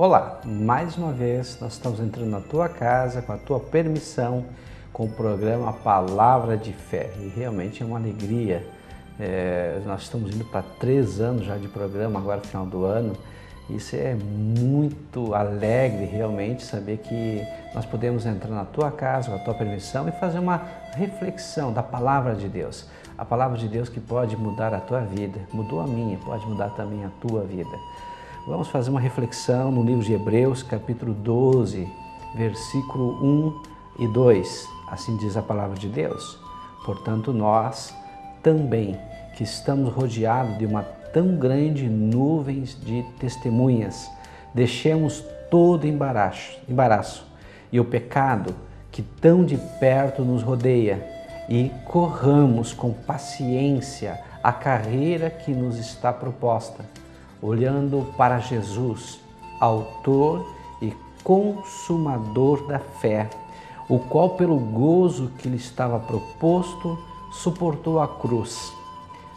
Olá, mais uma vez nós estamos entrando na tua casa com a tua permissão com o programa Palavra de Fé e realmente é uma alegria. Nós estamos indo para 3 anos já de programa, agora no final do ano. Isso é muito alegre realmente saber que nós podemos entrar na tua casa com a tua permissão e fazer uma reflexão da Palavra de Deus. A Palavra de Deus que pode mudar a tua vida, mudou a minha, pode mudar também a tua vida. Vamos fazer uma reflexão no livro de Hebreus, capítulo 12, versículo 1 e 2. Assim diz a palavra de Deus. Portanto, nós também, que estamos rodeados de uma tão grande nuvem de testemunhas, deixemos todo embaraço e o pecado que tão de perto nos rodeia e corramos com paciência a carreira que nos está proposta, olhando para Jesus, autor e consumador da fé, o qual pelo gozo que lhe estava proposto, suportou a cruz,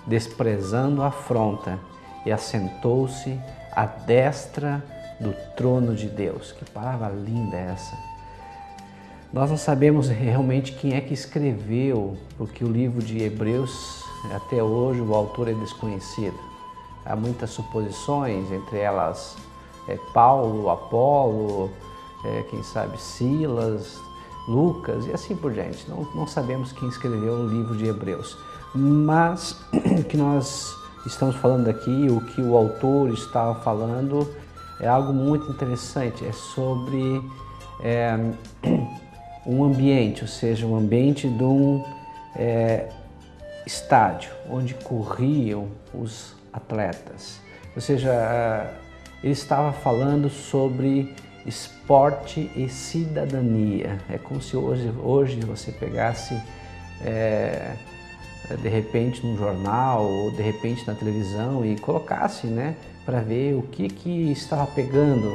desprezando a afronta, e assentou-se à destra do trono de Deus. Que palavra linda é essa! Nós não sabemos realmente quem é que escreveu, porque o livro de Hebreus, até hoje, o autor é desconhecido. Há muitas suposições, entre elas Paulo, Apolo, quem sabe Silas, Lucas e assim por diante. Não sabemos quem escreveu o livro de Hebreus. Mas o que nós estamos falando aqui, o que o autor estava falando, é algo muito interessante. É sobre um ambiente, ou seja, um ambiente de um estádio onde corriam os atletas. Ou seja, ele estava falando sobre esporte e cidadania. É como se hoje você pegasse de repente num jornal ou de repente na televisão e colocasse, para ver o que estava pegando,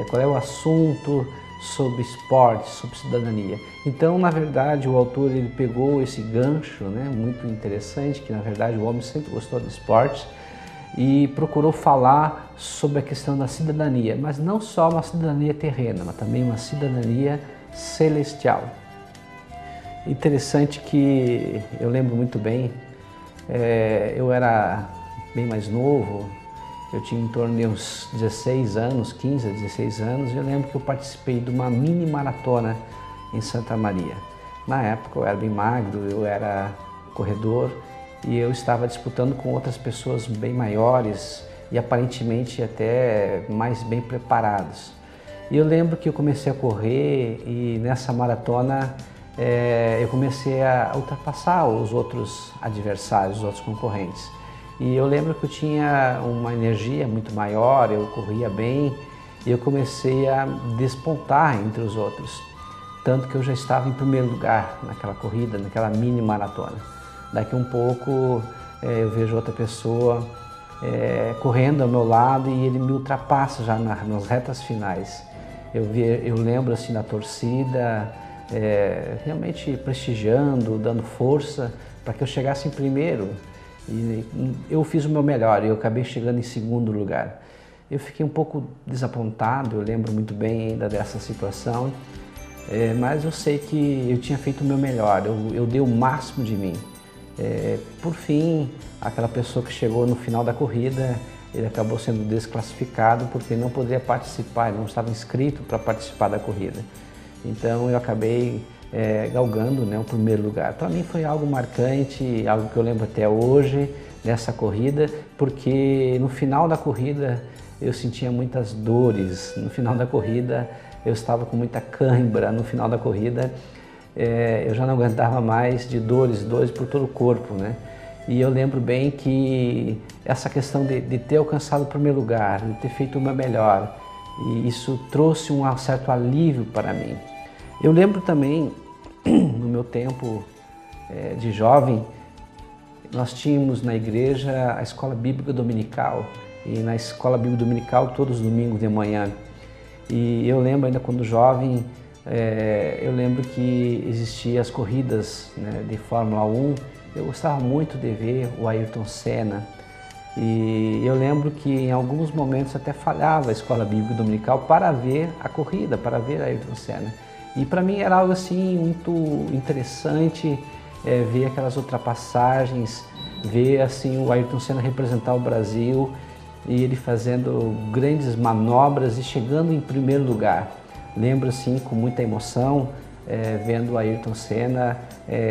qual é o assunto sobre esporte, sobre cidadania. Então, na verdade, o autor ele pegou esse gancho, muito interessante, que na verdade o homem sempre gostou de esporte, e procurou falar sobre a questão da cidadania, mas não só uma cidadania terrena, mas também uma cidadania celestial. Interessante que eu lembro muito bem, eu era bem mais novo, eu tinha em torno de uns 16 anos, 15 a 16 anos, e eu lembro que eu participei de uma mini maratona em Santa Maria. Na época eu era bem magro, eu era corredor, e eu estava disputando com outras pessoas bem maiores e aparentemente até mais bem preparados. E eu lembro que eu comecei a correr e nessa maratona eu comecei a ultrapassar os outros adversários, os outros concorrentes. E eu lembro que eu tinha uma energia muito maior, eu corria bem e eu comecei a despontar entre os outros. Tanto que eu já estava em primeiro lugar naquela corrida, naquela mini maratona. Daqui um pouco eu vejo outra pessoa correndo ao meu lado e ele me ultrapassa já nas retas finais. Eu lembro assim da torcida realmente prestigiando, dando força para que eu chegasse em primeiro. E eu fiz o meu melhor e eu acabei chegando em segundo lugar. Eu fiquei um pouco desapontado, eu lembro muito bem ainda dessa situação, mas eu sei que eu tinha feito o meu melhor, eu dei o máximo de mim. Por fim, aquela pessoa que chegou no final da corrida, ele acabou sendo desclassificado porque não poderia participar, ele não estava inscrito para participar da corrida. Então eu acabei galgando o primeiro lugar. Para mim foi algo marcante, algo que eu lembro até hoje nessa corrida, porque no final da corrida eu sentia muitas dores, no final da corrida eu estava com muita cãibra, no final da corrida eu já não aguentava mais de dores por todo o corpo, E eu lembro bem que essa questão de ter alcançado o primeiro lugar, de ter feito o meu melhor, e isso trouxe um certo alívio para mim. Eu lembro também, no meu tempo de jovem, nós tínhamos na igreja a escola bíblica dominical, e na escola bíblica dominical todos os domingos de manhã. E eu lembro ainda quando jovem, eu lembro que existiam as corridas de Fórmula 1, eu gostava muito de ver o Ayrton Senna, E eu lembro que em alguns momentos até falhava a escola bíblica dominical para ver a corrida, para ver a Ayrton Senna. E para mim era algo assim muito interessante ver aquelas ultrapassagens, ver assim o Ayrton Senna representar o Brasil e ele fazendo grandes manobras e chegando em primeiro lugar. Lembro assim com muita emoção vendo o Ayrton Senna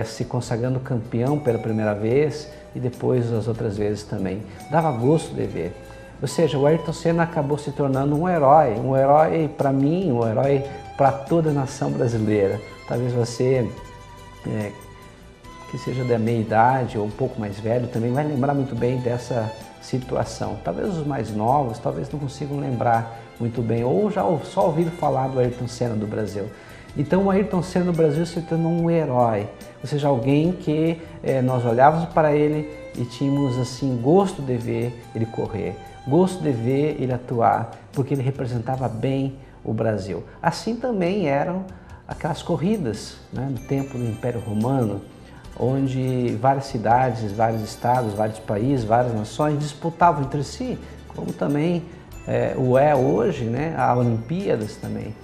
se consagrando campeão pela primeira vez e depois as outras vezes também. Dava gosto de ver. Ou seja, o Ayrton Senna acabou se tornando um herói para mim, um herói para toda a nação brasileira. Talvez você que seja da meia idade ou um pouco mais velho também vai lembrar muito bem dessa situação. Talvez os mais novos talvez não consigam lembrar muito bem ou já só ouviram falar do Ayrton Senna do Brasil. Então o Ayrton Senna no Brasil se tornou um herói, ou seja, alguém que nós olhávamos para ele e tínhamos assim gosto de ver ele correr, gosto de ver ele atuar, porque ele representava bem o Brasil. Assim também eram aquelas corridas, né, no tempo do Império Romano, onde várias cidades, vários estados, vários países, várias nações disputavam entre si, como também o hoje, né, a Olimpíadas também.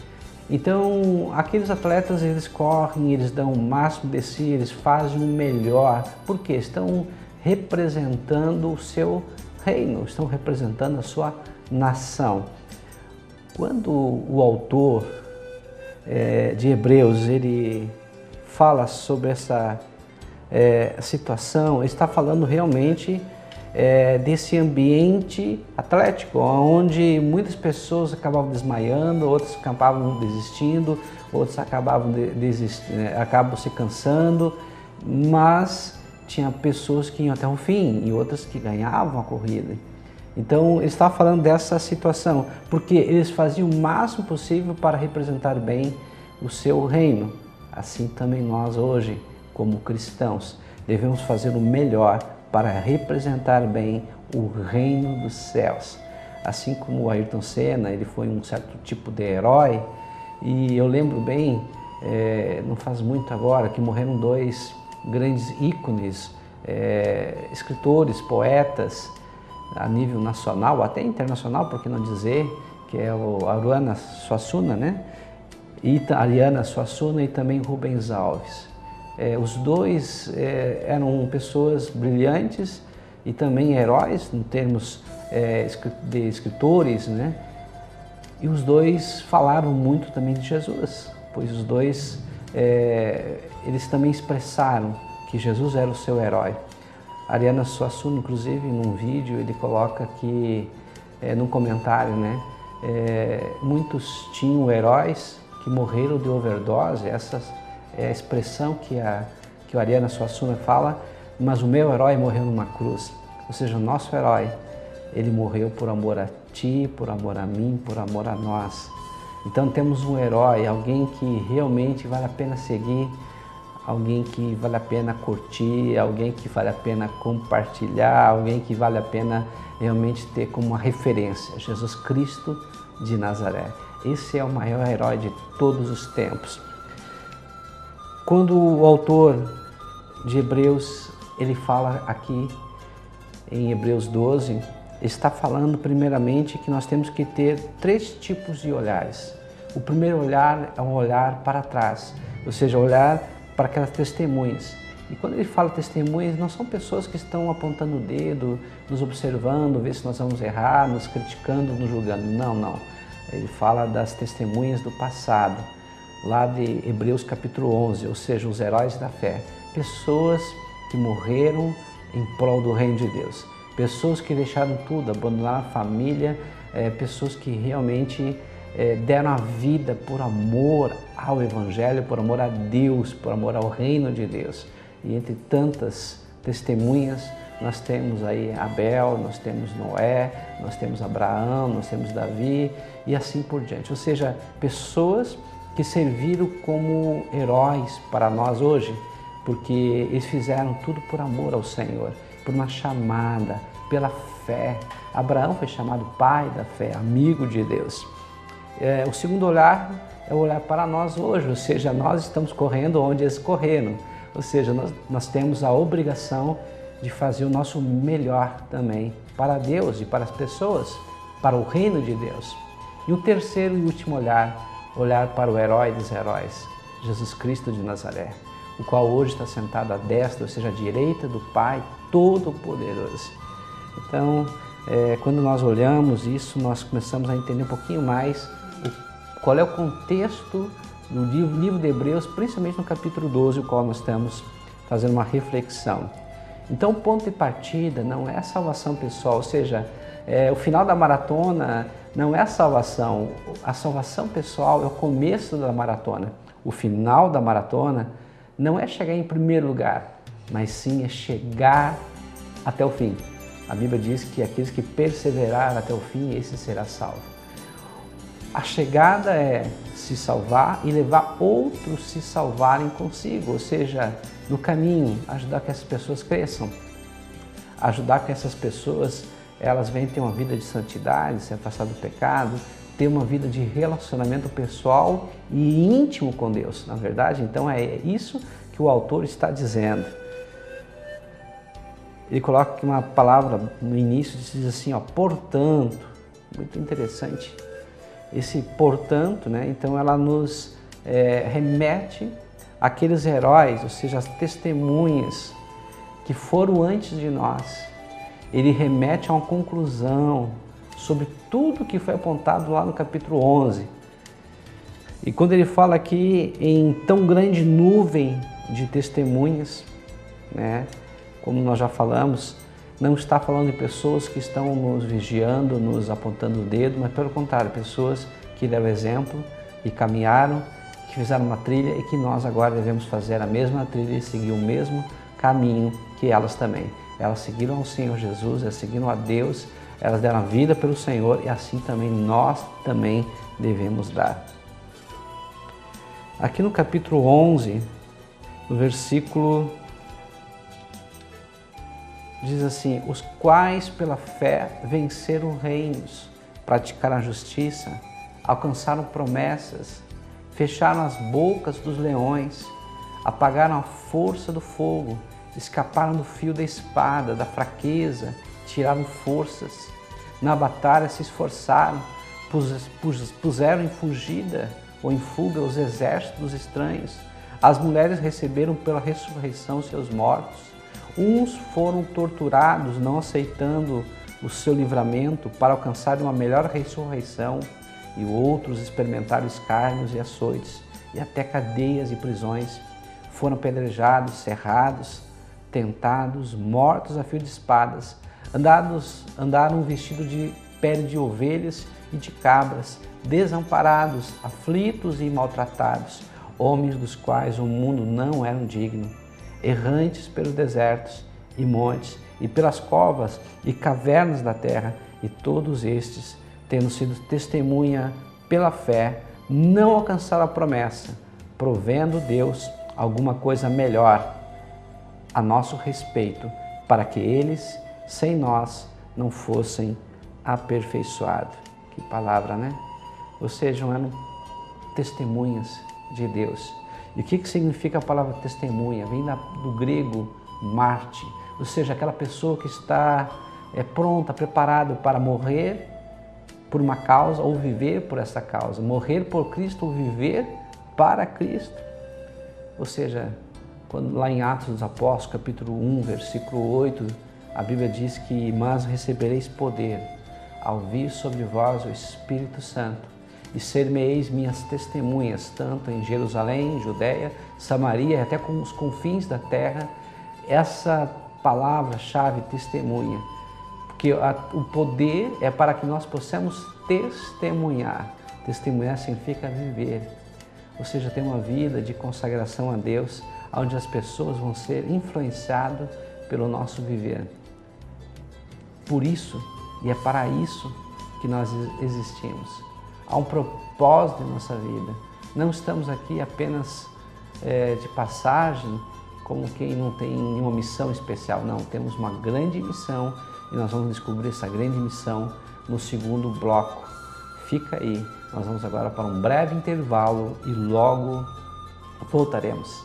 Então, aqueles atletas, eles correm, eles dão o máximo de si, eles fazem o melhor, porque estão representando o seu reino, estão representando a sua nação. Quando o autor de Hebreus, ele fala sobre essa situação, ele está falando realmente desse ambiente atlético, onde muitas pessoas acabavam desmaiando, outros acabavam desistindo, outros acabavam acabam se cansando, mas tinha pessoas que iam até o fim e outras que ganhavam a corrida. Então ele estava falando dessa situação, porque eles faziam o máximo possível para representar bem o seu reino. Assim também nós hoje, como cristãos, devemos fazer o melhor para representar bem o reino dos céus. Assim como o Ayrton Senna, ele foi um certo tipo de herói, e eu lembro bem, não faz muito agora, que morreram dois grandes ícones, escritores, poetas, a nível nacional, até internacional, por que não dizer, que é o Ariano Suassuna, né? Ariano Suassuna e também Rubens Alves. Os dois eram pessoas brilhantes e também heróis, em termos de escritores, né? E os dois falaram muito também de Jesus, pois os dois, eles também expressaram que Jesus era o seu herói. Ariano Suassuna, inclusive, num vídeo, ele coloca que, num comentário, né? Muitos tinham heróis que morreram de overdose, essa é a expressão que o Ariano Suassuna fala, mas o meu herói morreu numa cruz. Ou seja, o nosso herói, ele morreu por amor a ti, por amor a mim, por amor a nós. Então temos um herói, alguém que realmente vale a pena seguir, alguém que vale a pena curtir, alguém que vale a pena compartilhar, alguém que vale a pena realmente ter como uma referência, Jesus Cristo de Nazaré. Esse é o maior herói de todos os tempos. Quando o autor de Hebreus, ele fala aqui em Hebreus 12, ele está falando primeiramente que nós temos que ter 3 tipos de olhares. O primeiro olhar é um olhar para trás, ou seja, olhar para aquelas testemunhas. E quando ele fala testemunhas, não são pessoas que estão apontando o dedo, nos observando, ver se nós vamos errar, nos criticando, nos julgando. Não, não. Ele fala das testemunhas do passado, lá de Hebreus capítulo 11, ou seja, os heróis da fé. Pessoas que morreram em prol do reino de Deus. Pessoas que deixaram tudo, abandonaram a família, pessoas que realmente deram a vida por amor ao Evangelho, por amor a Deus, por amor ao reino de Deus. E entre tantas testemunhas, nós temos aí Abel, nós temos Noé, nós temos Abraão, nós temos Davi e assim por diante. Ou seja, pessoas que serviram como heróis para nós hoje, porque eles fizeram tudo por amor ao Senhor, por uma chamada, pela fé. Abraão foi chamado pai da fé, amigo de Deus. O segundo olhar é o olhar para nós hoje, ou seja, nós estamos correndo onde eles correram, ou seja, nós temos a obrigação de fazer o nosso melhor também para Deus e para as pessoas, para o reino de Deus. E o terceiro e último olhar para o herói dos heróis, Jesus Cristo de Nazaré, o qual hoje está sentado à destra, ou seja, à direita do Pai Todo-Poderoso. Então, quando nós olhamos isso, nós começamos a entender um pouquinho mais qual é o contexto do livro de Hebreus, principalmente no capítulo 12, o qual nós estamos fazendo uma reflexão. Então, o ponto de partida não é a salvação pessoal, ou seja, o final da maratona não é a salvação pessoal é o começo da maratona. O final da maratona não é chegar em primeiro lugar, mas sim é chegar até o fim. A Bíblia diz que aqueles que perseverarem até o fim, esse será salvo. A chegada é se salvar e levar outros se salvarem consigo, ou seja, no caminho, ajudar que essas pessoas cresçam, ajudar que essas pessoas elas venham ter uma vida de santidade, se afastar do pecado, ter uma vida de relacionamento pessoal e íntimo com Deus, na verdade. Então é isso que o autor está dizendo. Ele coloca aqui uma palavra no início, diz assim, ó, portanto, muito interessante. Esse portanto, né? Então ela nos remete àqueles heróis, ou seja, as testemunhas que foram antes de nós. Ele remete a uma conclusão sobre tudo que foi apontado lá no capítulo 11. E quando ele fala aqui em tão grande nuvem de testemunhas, né? Como nós já falamos, não está falando de pessoas que estão nos vigiando, nos apontando o dedo, mas pelo contrário, pessoas que deram exemplo e caminharam, que fizeram uma trilha e que nós agora devemos fazer a mesma trilha e seguir o mesmo caminho que elas também. Elas seguiram ao Senhor Jesus, elas seguiram a Deus, elas deram a vida pelo Senhor e assim também nós também devemos dar. Aqui no capítulo 11, no versículo diz assim, os quais pela fé venceram reinos, praticaram a justiça, alcançaram promessas, fecharam as bocas dos leões, apagaram a força do fogo, escaparam do fio da espada, da fraqueza, tiraram forças, na batalha se esforçaram, puseram em fugida ou em fuga os exércitos dos estranhos, as mulheres receberam pela ressurreição seus mortos, uns foram torturados, não aceitando o seu livramento para alcançar uma melhor ressurreição, e outros experimentaram escárnios e açoites, e até cadeias e prisões, foram apedrejados, cerrados, tentados, mortos a fio de espadas, andaram vestidos de pele de ovelhas e de cabras, desamparados, aflitos e maltratados, homens dos quais o mundo não era digno, errantes pelos desertos e montes e pelas covas e cavernas da terra, e todos estes, tendo sido testemunha pela fé, não alcançaram a promessa, provendo Deus alguma coisa melhor a nosso respeito, para que eles, sem nós, não fossem aperfeiçoados. Que palavra, né? Ou seja, eram testemunhas de Deus. E o que significa a palavra testemunha? Vem do grego marte, ou seja, aquela pessoa que está pronta, preparada para morrer por uma causa ou viver por essa causa. Morrer por Cristo ou viver para Cristo. Ou seja, quando lá em Atos dos Apóstolos, capítulo 1, versículo 8, a Bíblia diz que mas recebereis poder ao vir sobre vós o Espírito Santo, e ser-me-eis minhas testemunhas, tanto em Jerusalém, Judeia, Samaria, e até com os confins da terra. Essa palavra-chave, testemunha, porque o poder é para que nós possamos testemunhar. Testemunhar significa viver, ou seja, ter uma vida de consagração a Deus, onde as pessoas vão ser influenciadas pelo nosso viver. Por isso, e é para isso que nós existimos. Há um propósito em nossa vida. Não estamos aqui apenas de passagem, como quem não tem nenhuma missão especial. Não, temos uma grande missão e nós vamos descobrir essa grande missão no segundo bloco. Fica aí, nós vamos agora para um breve intervalo e logo voltaremos.